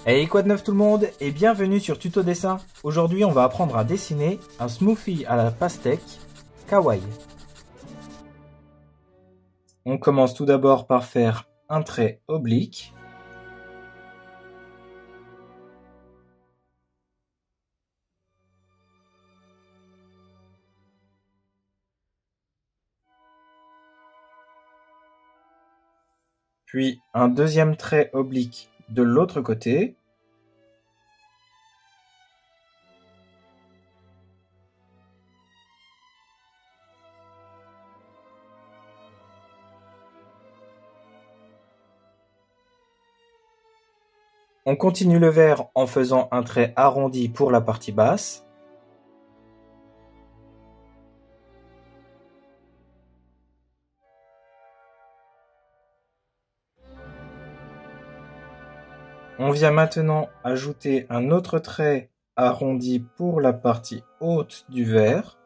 Hey, quoi de neuf tout le monde et bienvenue sur Tuto Dessin. Aujourd'hui on va apprendre à dessiner un smoothie à la pastèque kawaii. On commence tout d'abord par faire un trait oblique. Puis un deuxième trait oblique de l'autre côté. On continue le vert en faisant un trait arrondi pour la partie basse. On vient maintenant ajouter un autre trait arrondi pour la partie haute du vert.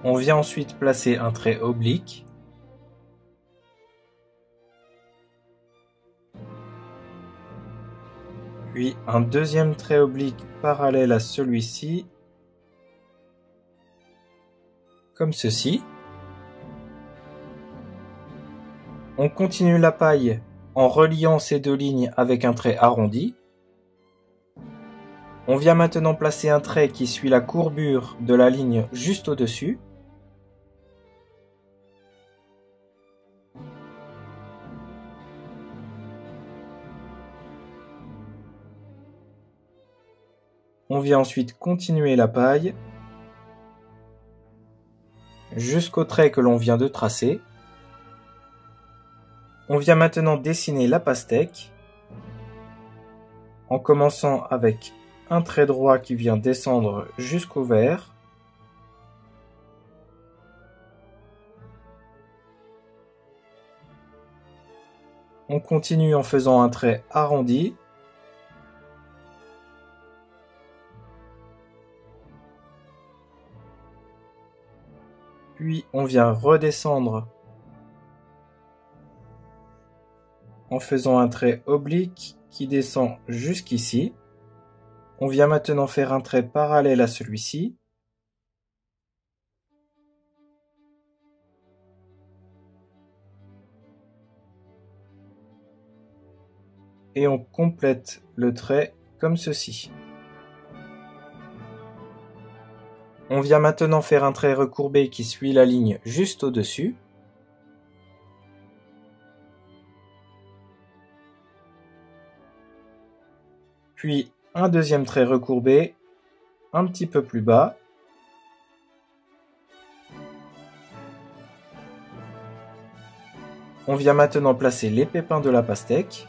On vient ensuite placer un trait oblique. Puis un deuxième trait oblique parallèle à celui-ci, comme ceci. On continue la paille en reliant ces deux lignes avec un trait arrondi. On vient maintenant placer un trait qui suit la courbure de la ligne juste au-dessus. On vient ensuite continuer la paille jusqu'au trait que l'on vient de tracer. On vient maintenant dessiner la pastèque en commençant avec un trait droit qui vient descendre jusqu'au vert. On continue en faisant un trait arrondi. Puis on vient redescendre en faisant un trait oblique qui descend jusqu'ici. On vient maintenant faire un trait parallèle à celui-ci. Et on complète le trait comme ceci. On vient maintenant faire un trait recourbé qui suit la ligne juste au-dessus. Puis un deuxième trait recourbé un petit peu plus bas. On vient maintenant placer les pépins de la pastèque.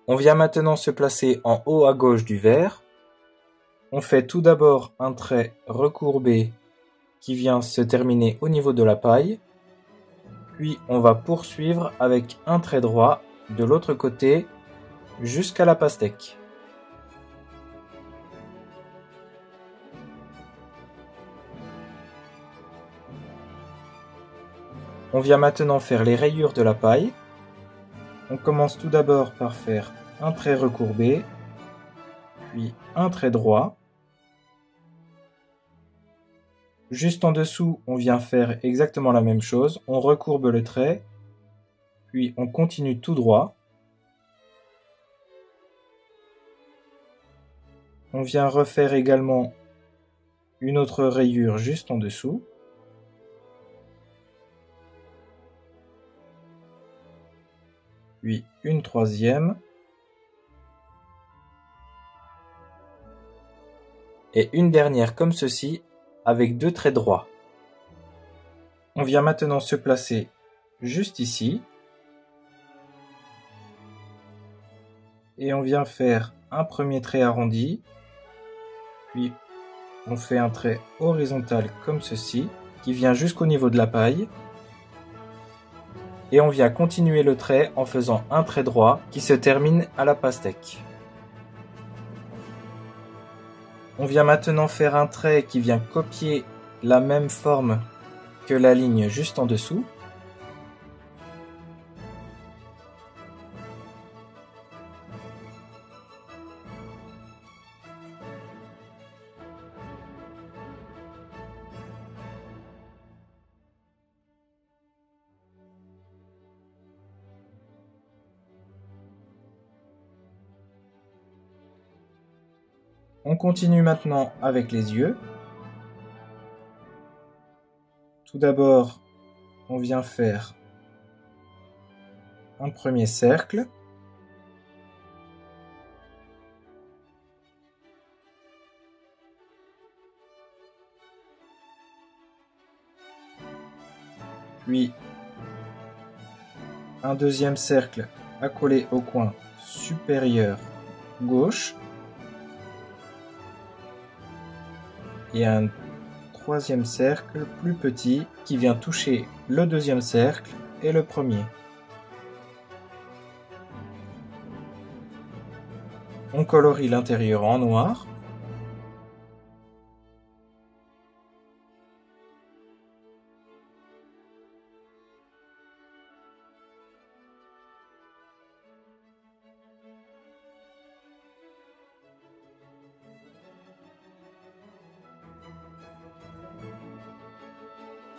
On vient maintenant se placer en haut à gauche du verre. On fait tout d'abord un trait recourbé qui vient se terminer au niveau de la paille. Puis on va poursuivre avec un trait droit de l'autre côté jusqu'à la pastèque. On vient maintenant faire les rayures de la paille. On commence tout d'abord par faire un trait recourbé, puis un trait droit. Juste en dessous, on vient faire exactement la même chose. On recourbe le trait, puis on continue tout droit. On vient refaire également une autre rayure juste en dessous. Puis une troisième. et une dernière comme ceci avec 2 traits droits. On vient maintenant se placer juste ici et on vient faire un premier trait arrondi, puis on fait un trait horizontal comme ceci qui vient jusqu'au niveau de la paille et on vient continuer le trait en faisant un trait droit qui se termine à la pastèque. On vient maintenant faire un trait qui vient copier la même forme que la ligne juste en dessous. On continue maintenant avec les yeux. Tout d'abord, on vient faire un premier cercle. Puis un deuxième cercle accolé au coin supérieur gauche. Et un troisième cercle plus petit qui vient toucher le deuxième cercle et le premier. On colorie l'intérieur en noir.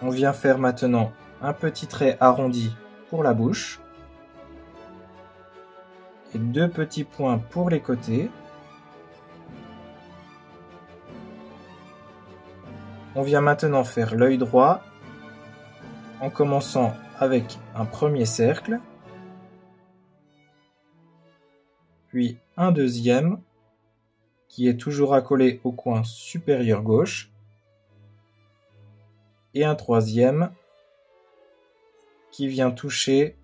On vient faire maintenant un petit trait arrondi pour la bouche et 2 petits points pour les côtés. On vient maintenant faire l'œil droit en commençant avec un premier cercle, puis un deuxième qui est toujours accolé au coin supérieur gauche, et un troisième qui vient toucher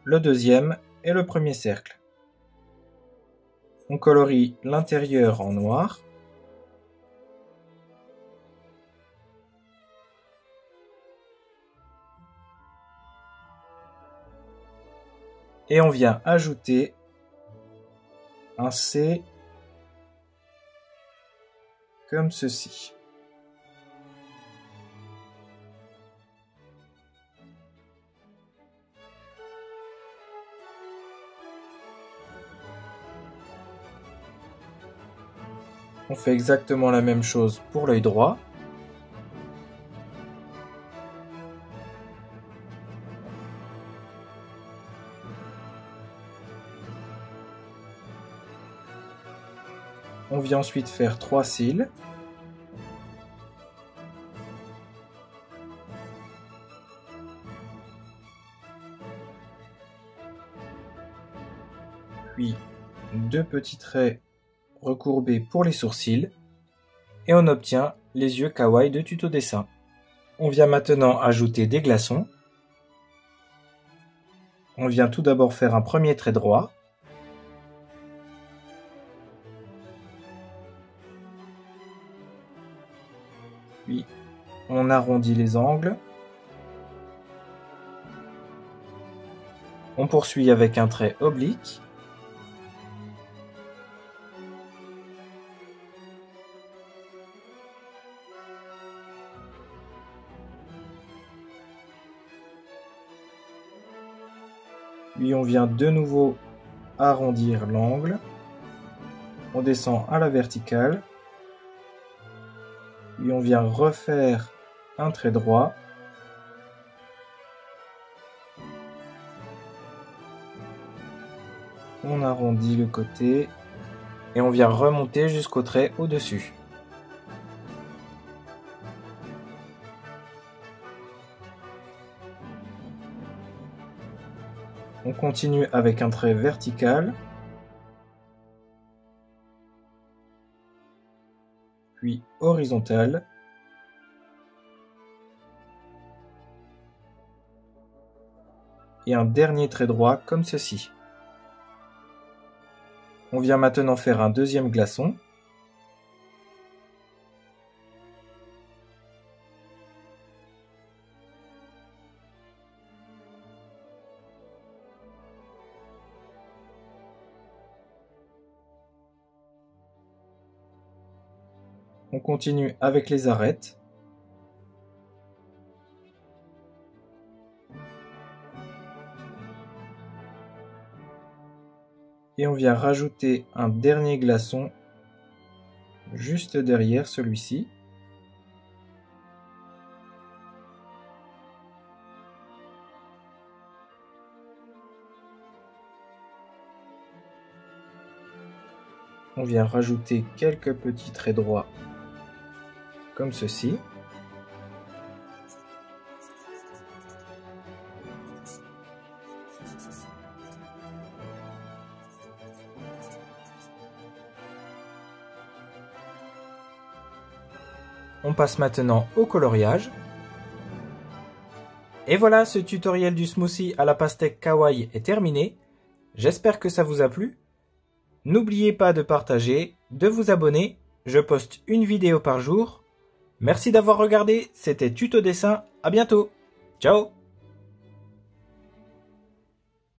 le deuxième et le premier cercle. On colorie l'intérieur en noir. Et on vient ajouter un C comme ceci. On fait exactement la même chose pour l'œil droit. On vient ensuite faire 3 cils. Puis 2 petits traits recourbés pour les sourcils. Et on obtient les yeux kawaii de Tuto Dessin. On vient maintenant ajouter des glaçons. On vient tout d'abord faire un premier trait droit. Puis on arrondit les angles. On poursuit avec un trait oblique. Puis on vient de nouveau arrondir l'angle. On descend à la verticale. Puis on vient refaire un trait droit. On arrondit le côté et on vient remonter jusqu'au trait au-dessus. On continue avec un trait vertical. puis horizontal. Et un dernier trait droit comme ceci. On vient maintenant faire un deuxième glaçon. On continue avec les arêtes. Et on vient rajouter un dernier glaçon juste derrière celui-ci. On vient rajouter quelques petits traits droits comme ceci. On passe maintenant au coloriage. Et voilà, ce tutoriel du smoothie à la pastèque kawaii est terminé. J'espère que ça vous a plu. N'oubliez pas de partager, de vous abonner. Je poste une vidéo par jour. Merci d'avoir regardé, c'était Tuto Dessin. À bientôt. Ciao.